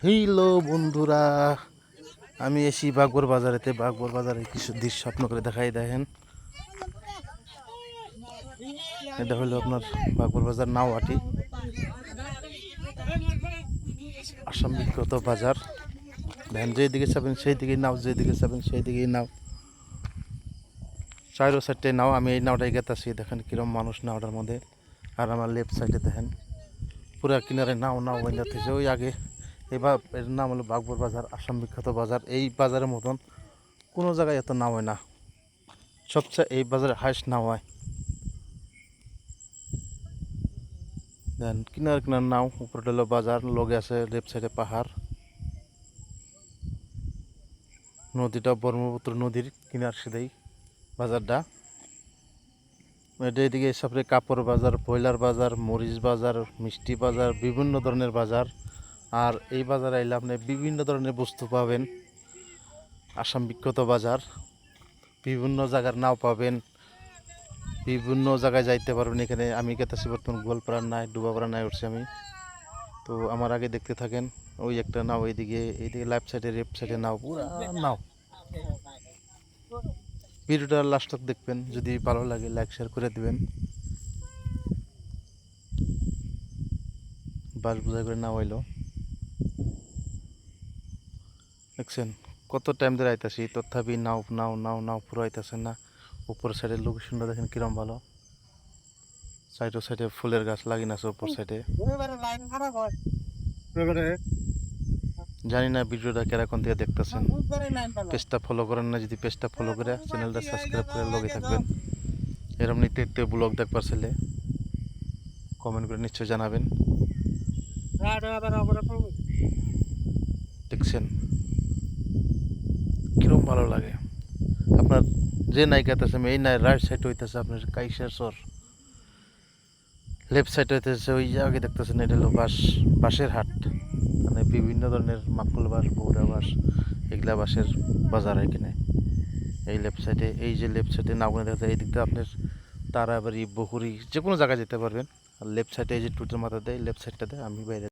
Hello বন্ধুরা, আমি AC বাগবর বাজারেতে। বাগবর বাজারে কিছু দৃশ্য স্বপ্ন করে দেখাই। দেখেন, এটা হলো আপনার বাগবর বাজার নাওয়াটি, আসাম বিখ্যাত বাজার। দেখেন, যেদিকে যাবেন সেই দিকেই নাও, যেদিকে যাবেন সেই দিকেই নাও, চারো সাইডে নাও। আমি এই নাওটাই গেতাছি। দেখেন কিরম মানুষ নাওটার মধ্যে। আর আমার লেফট সাইডে দেখেন পুরা কিনারে নাও নাও বন্ধ থেকে ওই আগে। এবার এর নাম হলো বাগবর বাজার, আসাম বিখ্যাত বাজার। এই বাজারের মতন কোনো জায়গায় এত নাও হয় না, সবচেয়ে এই বাজারে হাইস্ট নাও হয়। দেন কিনার কিনার নাও, উপরে হলো বাজার, লগে আছে লেফট সাইডে পাহাড়। নদীটা ব্রহ্মপুত্র নদীর কিনার সিধেই বাজারটা। এদিকে সবরে কাপড় বাজার, ব্রয়লার বাজার, মরিচ বাজার, মিষ্টি বাজার, বিভিন্ন ধরনের বাজার। আর এই বাজারে আইলে আপনি বিভিন্ন ধরনের বস্তু পাবেন। আসাম বিখ্যাত বাজার, বিভিন্ন জায়গার নাও পাবেন, বিভিন্ন জায়গায় যাইতে পারবেন। এখানে আমি গেতেছি বর্তমান গোয়ালপাড়ার নাই, ডুবাপাড়া নাই উঠছি আমি। তো আমার আগে দেখতে থাকেন। ওই একটা নাও, এইদিকে লেফট সাইডে লেফট সাইডে নাও, পুরা নাও। ভিডিওটা লাস্ট তক দেখবেন, যদি ভালো লাগে লাইক শেয়ার করে দিবেন। বাস বোঝাই করে নাও হইলো। দেখছেন কত টাইম ধরে আইতাছি, তথাপি নাও নাও নাও নাও পুরো আইতাছে না। উপর সাইডের লোকেশনটা দেখেন কিরম ভালো। সাইডে সাইডে ফুলের গাছ লাগিয়ে আছে উপর সাইডে। জানি না ভিডিওটা কেরকম থেকে দেখতেছেন। পেজটা ফলো করেন না, যদি পেজটা ফলো করে চ্যানেলটা সাবস্ক্রাইব করে লগে থাকবেন। এরকম নিত্য ব্লগ দেখবার ছেলে কমেন্ট করে নিশ্চয় জানাবেন। দেখছেন কিরম ভালো লাগে। আপনার যে নায়িকাতেছে এই নাই, রাইট সাইড হইতেছে আপনার কাইসার সর, লেফট সাইড হইতেছে ওই যে আগে দেখতেছেন এটা হলো বাঁশের হাট। মানে বিভিন্ন ধরনের মাকুল বাঁশ, বৌরা বাঁশ, এগুলা বাঁশের বাজার এখানে। এই লেফট সাইডে, এই যে লেফট সাইডে নাওগুলো দেখা যায়, এই দিকটা আপনার তারাবাড়ি, বহুরি, যে কোনো জায়গায় যেতে পারবেন। আর লেফট সাইডে এই যে টুটের মাথা দেয়, লেফট সাইডটাতে আমি বাইরে